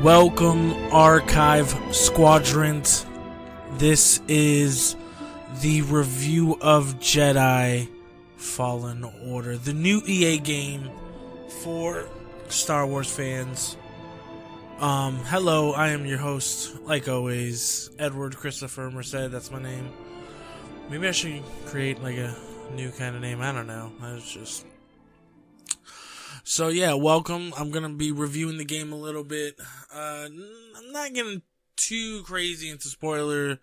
Welcome, Archive Squadrons. This is the review of Jedi Fallen Order, the new EA game for Star Wars fans. Hello, I am your host, like always, Edward Christopher Merced, that's my name. Maybe I should create like a new kind of name, I don't know. So yeah, welcome. I'm going to be reviewing the game a little bit. I'm not getting too crazy into spoiler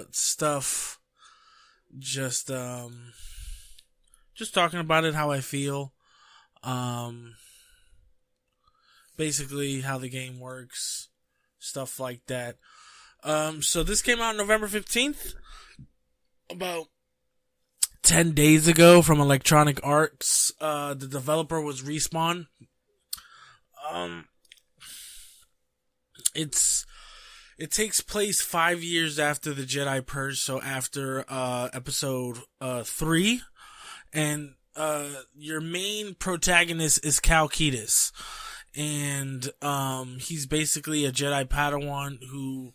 stuff. Just talking about it, how I feel. Basically how the game works, stuff like that. So this came out November 15th, about 10 days ago from Electronic Arts. The developer was Respawn. It takes place 5 years after the Jedi Purge, so after episode 3, and your main protagonist is Cal Kestis, and he's basically a Jedi Padawan who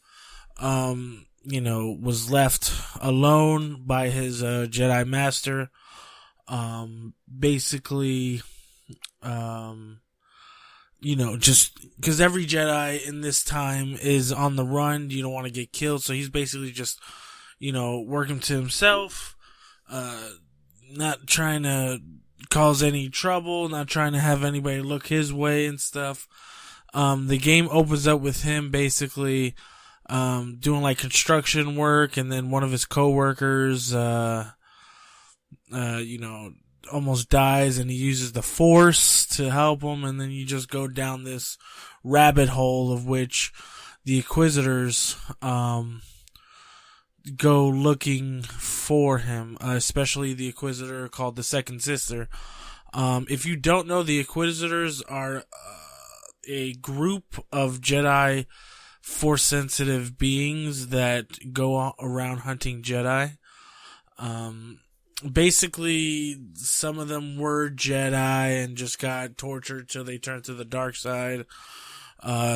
was left alone by his Jedi Master. Just because every Jedi in this time is on the run, you don't want to get killed, so he's basically just, working to himself, not trying to cause any trouble, not trying to have anybody look his way and stuff. The game opens up with him basically doing like construction work, and then one of his coworkers, almost dies, and he uses the Force to help him, and then you just go down this rabbit hole of which the Inquisitors, go looking for him, especially the Inquisitor called the Second Sister. If you don't know, the Inquisitors are a group of Jedi Force-sensitive beings that go around hunting Jedi. Basically, some of them were Jedi and just got tortured till they turned to the dark side.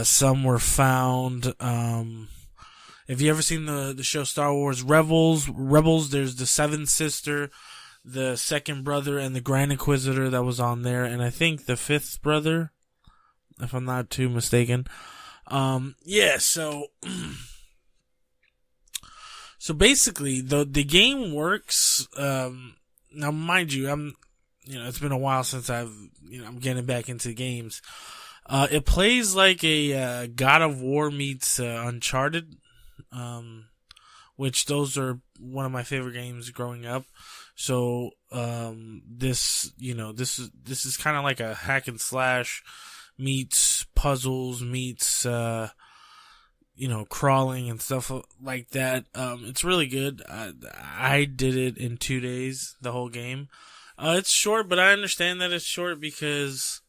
Some were found. If you ever seen the show Star Wars Rebels, there's the Seventh Sister, the second brother, and the Grand Inquisitor that was on there, and I think the fifth brother, if I'm not too mistaken. So basically, the game works. Now, mind you, it's been a while since I'm getting back into games. It plays like a God of War meets Uncharted, which those are one of my favorite games growing up. So this is kind of like a hack and slash meets puzzles meets crawling and stuff like that. It's really good. I did it in 2 days, the whole game. It's short, but I understand that it's short because,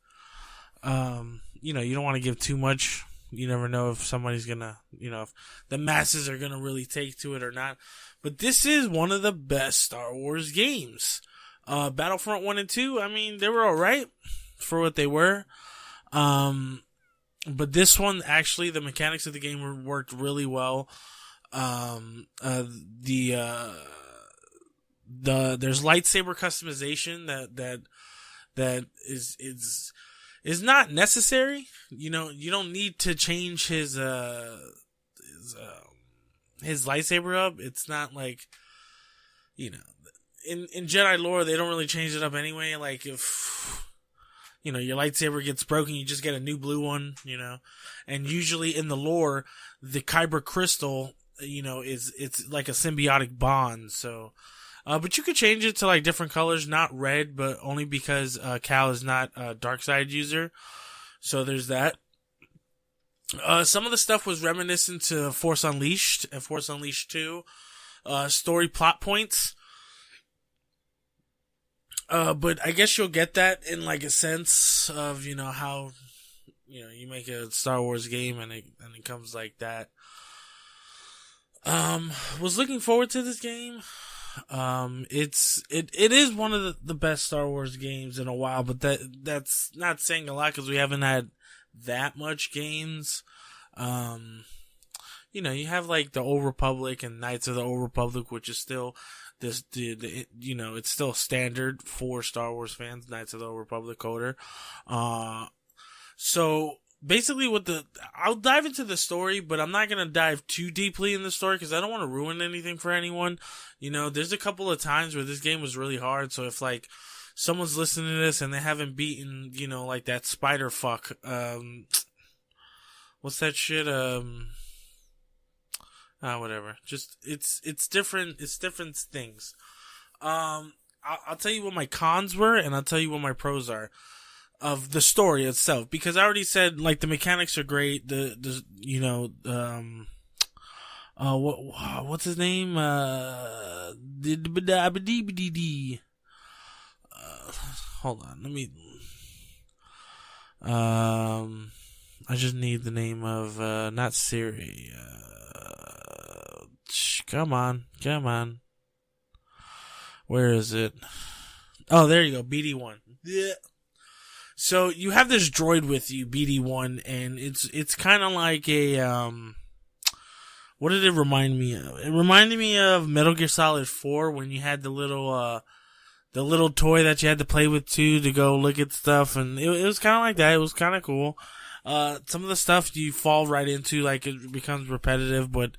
you don't want to give too much. You never know if somebody's gonna, if the masses are gonna really take to it or not. But this is one of the best Star Wars games. Battlefront 1 and 2, I mean, they were alright for what they were. But this one, actually, the mechanics of the game worked really well. There's lightsaber customization that is not necessary. You don't need to change his lightsaber up. It's not like, in Jedi lore, they don't really change it up anyway. Like if your lightsaber gets broken, you just get a new blue one, and usually in the lore, the Kyber crystal, it's like a symbiotic bond, so, but you could change it to like different colors, not red, but only because, Cal is not a dark side user, so there's that. Some of the stuff was reminiscent to Force Unleashed and Force Unleashed 2, story plot points. But I guess you'll get that in like a sense of, how, you make a Star Wars game and it comes like that. Was looking forward to this game. It is one of the best Star Wars games in a while, but that's not saying a lot because we haven't had that much games. You have like the Old Republic and Knights of the Old Republic, which is still it's still standard for Star Wars fans, Knights of the Old Republic coder. So basically I'll dive into the story, but I'm not going to dive too deeply in the story because I don't want to ruin anything for anyone. There's a couple of times where this game was really hard. So if like someone's listening to this and they haven't beaten, like that spider fuck, what's that shit? Whatever. Just, it's different things. I'll tell you what my cons were and I'll tell you what my pros are of the story itself, because I already said like the mechanics are great. What's his name? Hold on, let me. I just need the name of not Siri. Come on. Where is it? Oh, there you go, BD1. Yeah. So you have this droid with you, BD1, and it's kind of like a what did it remind me of? It reminded me of Metal Gear Solid 4 when you had the little toy that you had to play with too to go look at stuff, and it was kind of like that. It was kind of cool. Some of the stuff you fall right into, like it becomes repetitive, but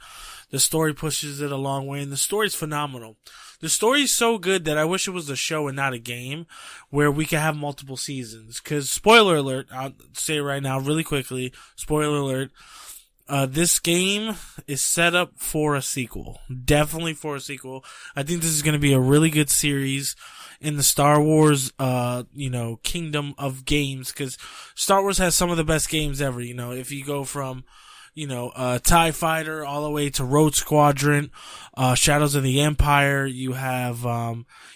the story pushes it a long way, and the story's phenomenal. The story's so good that I wish it was a show and not a game where we could have multiple seasons. Cause spoiler alert, I'll say it right now really quickly, spoiler alert, this game is set up for a sequel. Definitely for a sequel. I think this is going to be a really good series in the Star Wars, kingdom of games, cause Star Wars has some of the best games ever. If you go from, TIE Fighter all the way to Rogue Squadron, Shadows of the Empire. You have,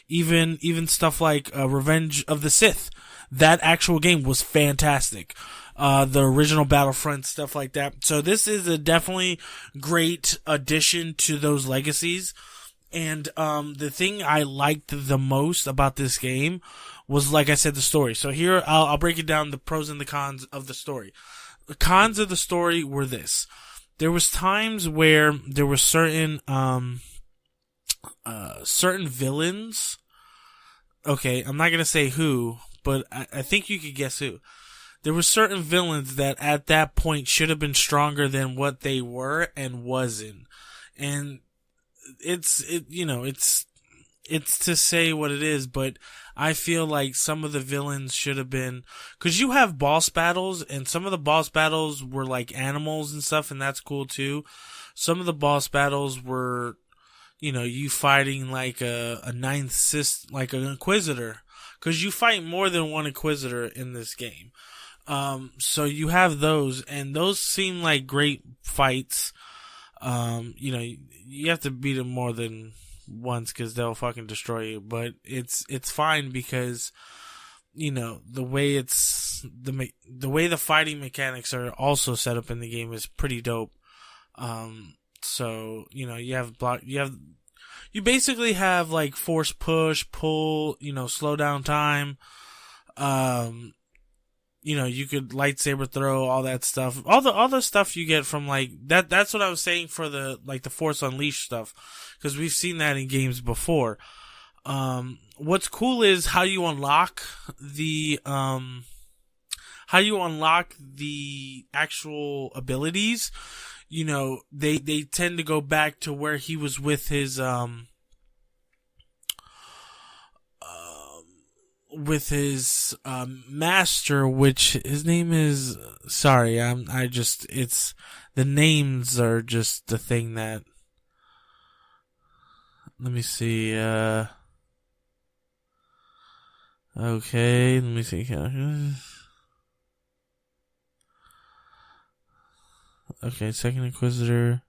even stuff like, Revenge of the Sith. That actual game was fantastic. The original Battlefront, stuff like that. So this is a definitely great addition to those legacies. And, the thing I liked the most about this game was, like I said, the story. So here, I'll break it down, the pros and the cons of the story. The cons of the story were this. There was times where there were certain villains. Okay, I'm not gonna say who, but I think you could guess who. There were certain villains that at that point should have been stronger than what they were and wasn't. And it's to say what it is, but I feel like some of the villains should have been, cause you have boss battles and some of the boss battles were like animals and stuff, and that's cool too. Some of the boss battles were, you fighting like a ninth like an Inquisitor, cause you fight more than one Inquisitor in this game. So you have those, and those seem like great fights. You have to beat them more than once because they'll fucking destroy you, but it's fine because the way the way the fighting mechanics are also set up in the game is pretty dope. So you basically have like force push, pull, slow down time. You could lightsaber throw, all that stuff. All the stuff you get from like that. That's what I was saying for the Force Unleashed stuff, because we've seen that in games before. What's cool is how you unlock the actual abilities. They tend to go back to where he was with his master, which his name is, sorry, it's, the names are just the thing that, let me see, okay, let me see, okay, Second Inquisitor,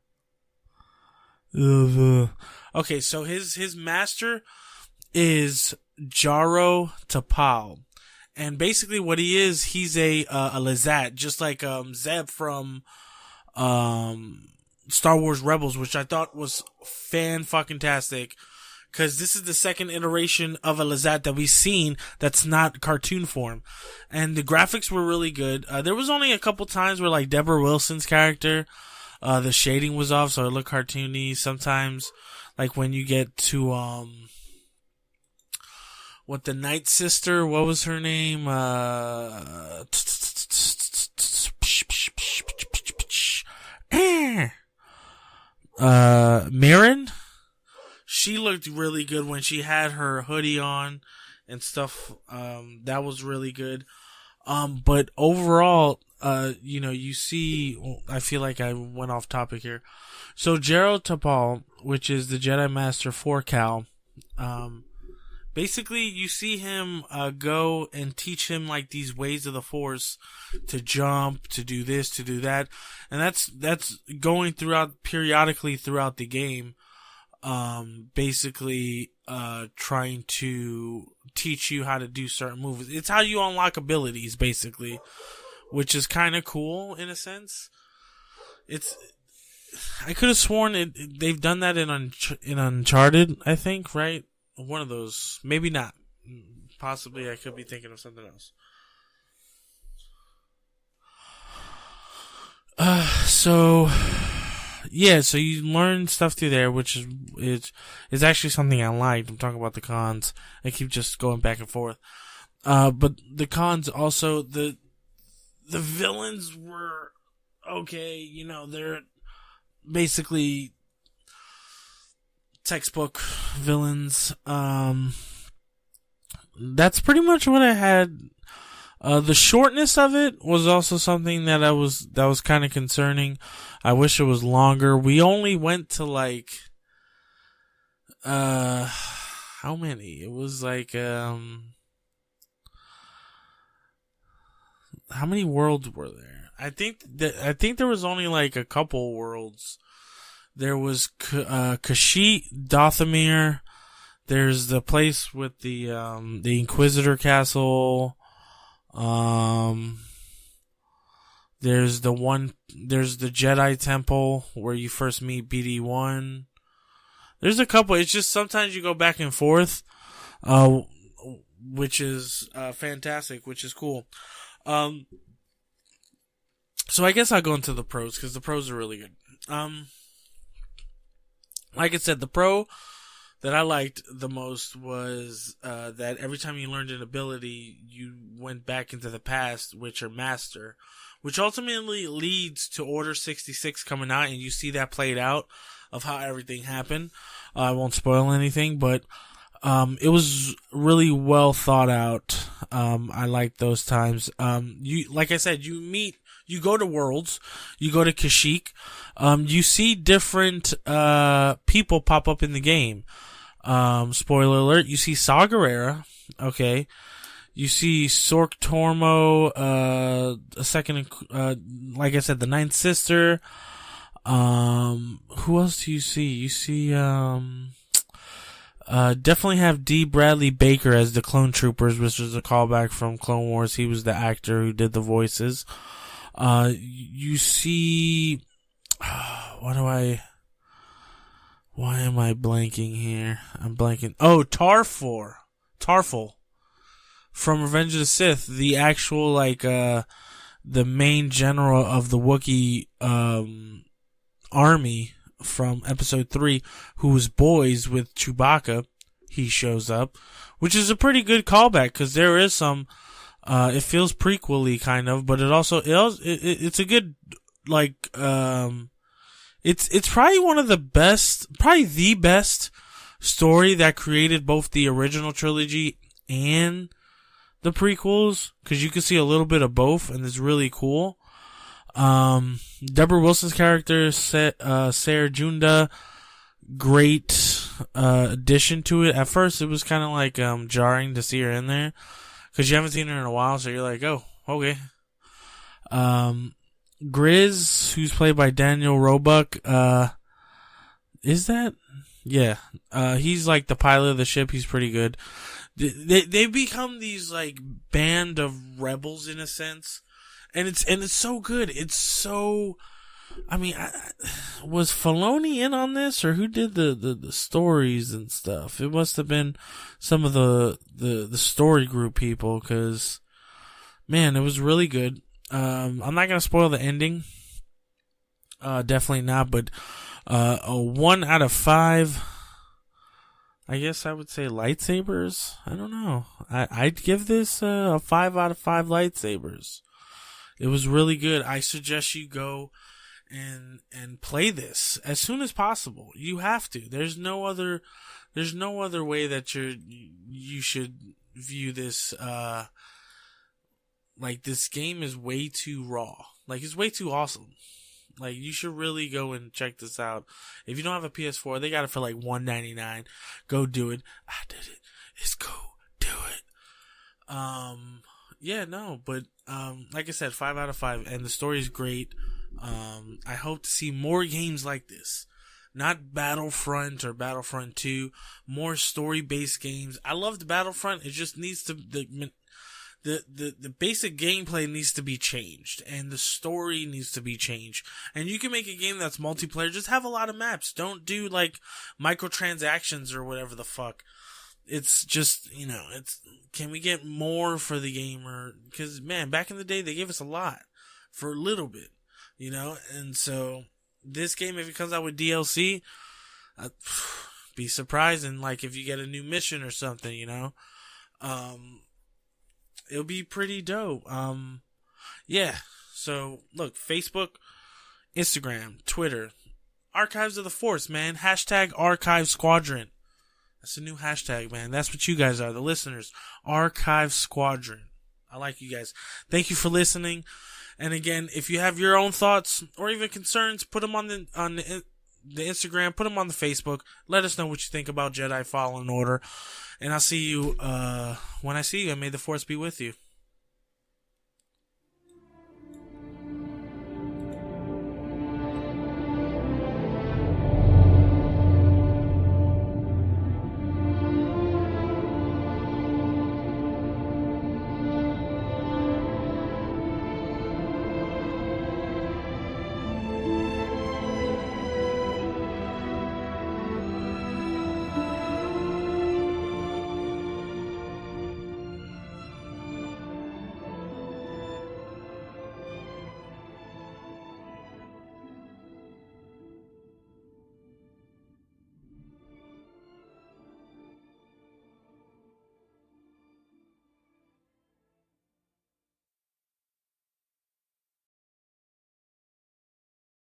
okay, so his master is Jaro Tapal, and basically what he is, he's a Lazat, just like Zeb from Star Wars Rebels, which I thought was fan-fucking-tastic, because this is the second iteration of a Lazat that we've seen that's not cartoon form, and the graphics were really good. There was only a couple times where like Deborah Wilson's character, the shading was off, so it looked cartoony. Sometimes, like when you get to what the Night Sister, what was her name? Mirren. She looked really good when she had her hoodie on and stuff. That was really good. But overall, you see, I feel like I went off topic here. So Jaro Tapal, which is the Jedi Master for Cal, basically you see him go and teach him like these ways of the Force to jump, to do this, to do that, and that's going periodically throughout the game. Basically trying to teach you how to do certain moves. It's how you unlock abilities, basically, which is kind of cool in a sense. I could have sworn they've done that in Uncharted, I think, right? One of those, maybe not. Possibly, I could be thinking of something else. So you learn stuff through there, which is actually something I liked. I'm talking about the cons. I keep just going back and forth. But the cons also, the villains were okay. They're basically textbook villains. That's pretty much what I had. The shortness of it was also something that was kind of concerning. I wish it was longer. We only went to like, how many? It was like, how many worlds were there? I think there was only like a couple worlds. There was, Kashyyyk, Dathomir. There's the place with the Inquisitor Castle. There's the Jedi Temple where you first meet BD-1. There's a couple. It's just sometimes you go back and forth, which is fantastic, which is cool. So I guess I'll go into the pros because the pros are really good. Like I said, the pro that I liked the most was that every time you learned an ability, you went back into the past, which are master, which ultimately leads to Order 66 coming out, and you see that played out of how everything happened. I won't spoil anything, but it was really well thought out. I liked those times. Like I said, you go to worlds, you go to Kashyyyk, you see different people pop up in the game. Spoiler alert, you see Saw Gerrera, okay. You see Sork Tormo, like I said, the Ninth Sister. Who else do you see? You see, definitely have D. Bradley Baker as the Clone Troopers, which is a callback from Clone Wars. He was the actor who did the voices. You see, why am I blanking here? I'm blanking. Oh, Tarful. From Revenge of the Sith, the actual, the main general of the Wookiee, army from episode 3, who was boys with Chewbacca, he shows up, which is a pretty good callback, cause there is some, it feels prequel-y kind of, but it's a good, it's probably one of the best, probably the best story that created both the original trilogy and the prequels, because you can see a little bit of both, and it's really cool. Deborah Wilson's character, Sarah Junda, great addition to it. At first, it was kind of jarring to see her in there, because you haven't seen her in a while, so you're like, oh, okay. Grizz, who's played by Daniel Roebuck, is that? Yeah. He's like the pilot of the ship. He's pretty good. They become these band of rebels in a sense, and it's so good. It's so I mean, was Filoni in on this, or who did the stories and stuff? It must have been some of the story group people, because, man, it was really good. I'm not going to spoil the ending. Definitely not, but a 1 out of 5, I guess I would say lightsabers. I don't know. I'd give this a 5 out of 5 lightsabers. It was really good. I suggest you go and play this as soon as possible. You have to. There's no other way that you should view this. Like, this game is way too raw. Like, it's way too awesome. Like, you should really go and check this out. If you don't have a PS4, they got it for like $199. Go do it. I did it. It's go do it. Yeah, no, but like I said, 5 out of 5, and the story's great. I hope to see more games like this. Not Battlefront or Battlefront 2. More story-based games. I love the Battlefront. It just needs to the basic gameplay needs to be changed, and the story needs to be changed. And you can make a game that's multiplayer. Just have a lot of maps. Don't do like microtransactions or whatever the fuck. It's just, can we get more for the gamer? Because, man, back in the day, they gave us a lot for a little bit, and so this game, if it comes out with DLC, I'd be surprising. Like, if you get a new mission or something, it'll be pretty dope. Yeah. So look, Facebook, Instagram, Twitter, Archives of the Force, man. # Archive Squadron. That's a new hashtag, man. That's what you guys are, the listeners. Archive Squadron. I like you guys. Thank you for listening. And again, if you have your own thoughts or even concerns, put them on the Instagram, put them on the Facebook. Let us know what you think about Jedi Fallen Order. And I'll see you when I see you. And may the Force be with you.